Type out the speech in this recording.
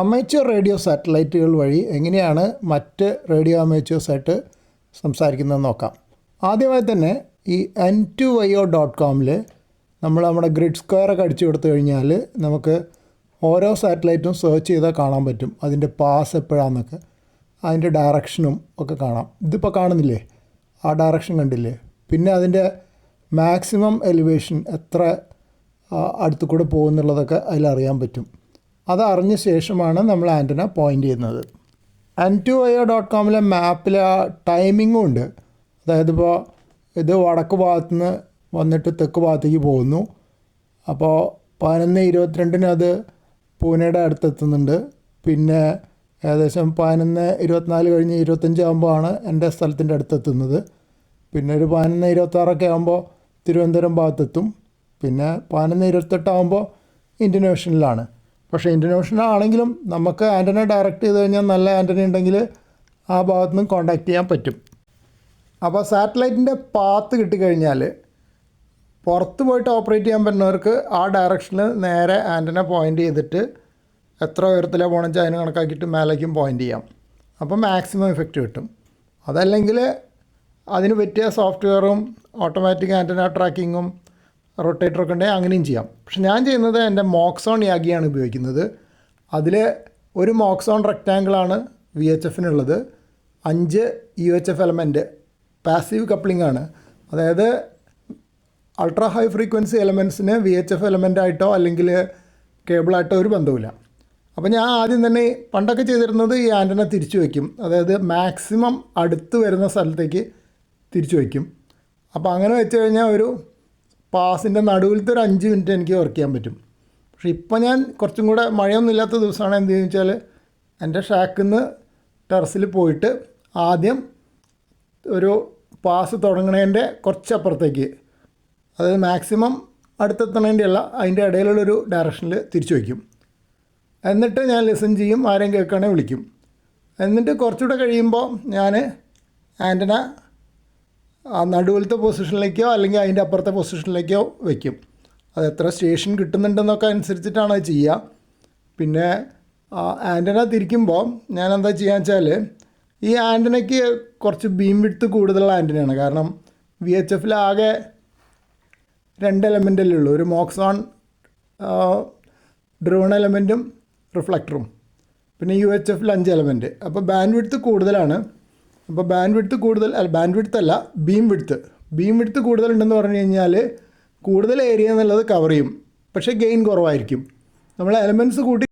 Amateur radio സാറ്റലൈറ്റുകൾ വഴി എങ്ങനെയാണ് മറ്റ് റേഡിയോ അമേച്വേഴ്സായിട്ട് സംസാരിക്കുന്നതെന്ന് നോക്കാം. ആദ്യമായി തന്നെ ഈ n2io.com നമ്മൾ നമ്മുടെ ഗ്രിഡ് സ്ക്വയറൊക്കെ അടിച്ചു കൊടുത്തു കഴിഞ്ഞാൽ നമുക്ക് ഓരോ സാറ്റലൈറ്റും സെർച്ച് ചെയ്താൽ കാണാൻ പറ്റും. അതിൻ്റെ പാസ് എപ്പോഴാണെന്നൊക്കെ അതിൻ്റെ ഡയറക്ഷനും ഒക്കെ കാണാം. ഇതിപ്പോൾ കാണുന്നില്ലേ, ആ ഡയറക്ഷൻ കണ്ടില്ലേ. പിന്നെ അതിൻ്റെ മാക്സിമം എലിവേഷൻ എത്ര അടുത്തു കൂടെ പോകുന്നുള്ളതൊക്കെ അതിലറിയാൻ പറ്റും. അതറിഞ്ഞ ശേഷമാണ് നമ്മൾ ആൻറ്റന പോയിൻ്റ് ചെയ്യുന്നത്. n2io.com മാപ്പിൽ ആ ടൈമിങ്ങും ഉണ്ട്. അതായത് ഇപ്പോൾ ഇത് വടക്ക് ഭാഗത്തുനിന്ന് വന്നിട്ട് തെക്ക് ഭാഗത്തേക്ക് പോകുന്നു. അപ്പോൾ 11:22 അത് പൂനെയുടെ അടുത്തെത്തുന്നുണ്ട്. പിന്നെ ഏകദേശം 11:24 കഴിഞ്ഞ് 25 ആകുമ്പോഴാണ് എൻ്റെ സ്ഥലത്തിൻ്റെ അടുത്തെത്തുന്നത്. പിന്നെ ഒരു 11:26 ആകുമ്പോൾ തിരുവനന്തപുരം ഭാഗത്തെത്തും. പിന്നെ 11:28 ആകുമ്പോൾ ഇന്ത്യൻ ഓഷനിലാണ്. പക്ഷേ ഇന്ത്യൻ ഓഷനാണെങ്കിലും നമുക്ക് ആൻറ്റന ഡയറക്റ്റ് ചെയ്ത് കഴിഞ്ഞാൽ നല്ല ആൻറ്റന ഉണ്ടെങ്കിൽ ആ ഭാഗത്തു നിന്ന് കോൺടാക്റ്റ് ചെയ്യാൻ പറ്റും. അപ്പോൾ സാറ്റലൈറ്റിൻ്റെ പാത്ത് കിട്ടിക്കഴിഞ്ഞാൽ പുറത്ത് പോയിട്ട് ഓപ്പറേറ്റ് ചെയ്യാൻ പറ്റുന്നവർക്ക് ആ ഡയറക്ഷനിൽ നേരെ ആൻറ്റന പോയിൻ്റ് ചെയ്തിട്ട് എത്ര ഉയരത്തിലാണ് പോകണമെന്ന് വെച്ചാൽ അതിന് കണക്കാക്കിയിട്ട് മേലേക്കും പോയിൻ്റ് ചെയ്യാം. അപ്പോൾ മാക്സിമം എഫക്റ്റ് കിട്ടും. അതല്ലെങ്കിൽ അതിന് പറ്റിയ സോഫ്റ്റ്വെയറും ഓട്ടോമാറ്റിക് ആൻറ്റന ട്രാക്കിങ്ങും റൊട്ടേറ്ററൊക്കെ ഉണ്ടെങ്കിൽ അങ്ങനെയും ചെയ്യാം. പക്ഷെ ഞാൻ ചെയ്യുന്നത് എൻ്റെ മോക്സോൺ യാഗിയാണ് ഉപയോഗിക്കുന്നത്. അതിൽ ഒരു മോക്സോൺ റെക്റ്റാങ്കിളാണ് VHFനുള്ളത്. 5 UHF എലമെൻറ്റ് പാസീവ് കപ്ലിംഗ് ആണ്. അതായത് അൾട്രാ ഹൈ ഫ്രീക്വൻസി എലമെൻറ്റ്സിന് VHF എലമെൻ്റായിട്ടോ അല്ലെങ്കിൽ കേബിളായിട്ടോ ഒരു ബന്ധവുമില്ല. അപ്പോൾ ഞാൻ ആദ്യം തന്നെ പണ്ടൊക്കെ ചെയ്തിരുന്നത് ഈ ആൻറ്റന തിരിച്ചു വയ്ക്കും. അതായത് മാക്സിമം അടുത്ത് വരുന്ന സ്ഥലത്തേക്ക് തിരിച്ചു വയ്ക്കും. അപ്പോൾ അങ്ങനെ വെച്ച് കഴിഞ്ഞാൽ ഒരു പാസിൻ്റെ നടുവിലത്തെ ഒരു 5 മിനിറ്റ് എനിക്ക് വർക്ക് ചെയ്യാൻ പറ്റും. പക്ഷേ ഇപ്പോൾ ഞാൻ കുറച്ചും കൂടെ മഴയൊന്നും ഇല്ലാത്ത ദിവസമാണ് എന്ത് ചെയ്യുന്നത് വെച്ചാൽ എൻ്റെ ഷാക്കിൽ നിന്ന് ടെറസിൽ പോയിട്ട് ആദ്യം ഒരു പാസ് തുടങ്ങണതിൻ്റെ കുറച്ചപ്പുറത്തേക്ക്, അതായത് മാക്സിമം അടുത്തെത്തണതിൻ്റെ അല്ല, അതിൻ്റെ ഇടയിലുള്ളൊരു ഡയറക്ഷനിൽ തിരിച്ചു വയ്ക്കും. എന്നിട്ട് ഞാൻ ലിസൺ ചെയ്യും, ആരെയും കേൾക്കുകയാണെങ്കിൽ വിളിക്കും. എന്നിട്ട് കുറച്ചുകൂടെ കഴിയുമ്പോൾ ഞാൻ ആൻറ്റന ആ നടുവിലത്തെ പൊസിഷനിലേക്കോ അല്ലെങ്കിൽ അതിൻ്റെ അപ്പുറത്തെ പൊസിഷനിലേക്കോ വയ്ക്കും. അത് എത്ര സ്റ്റേഷൻ കിട്ടുന്നുണ്ടെന്നൊക്കെ അനുസരിച്ചിട്ടാണ് അത് ചെയ്യുക. പിന്നെ ആൻറ്റന തിരിക്കുമ്പോൾ ഞാൻ എന്താ ചെയ്യുക വെച്ചാൽ ഈ ആൻറ്റനയ്ക്ക് കുറച്ച് ബീം വിഡ്ത്ത് കൂടുതലുള്ള ആൻറ്റനയാണ്. കാരണം VHF ആകെ 2 എലമെൻ്റല്ലേ ഉള്ളൂ, ഒരു മോക്സോൺ ഡ്രിവൺ എലമെൻറ്റും റിഫ്ലക്ടറും. പിന്നെ UHF 5 എലമെൻറ്റ്. അപ്പോൾ ബാൻഡ് വിഡ്ത്ത് കൂടുതലാണ്. അപ്പോൾ ബാൻഡ് വിഡ്ത്ത് അല്ല ബീം വിഡ്ത്ത് കൂടുതലുണ്ടെന്ന് പറഞ്ഞു കഴിഞ്ഞാൽ കൂടുതൽ ഏരിയ എന്നുള്ളത് കവർ ചെയ്യും. പക്ഷേ ഗെയിൻ കുറവായിരിക്കും. നമ്മൾ എലമെൻറ്റ്സ് കൂട്ടി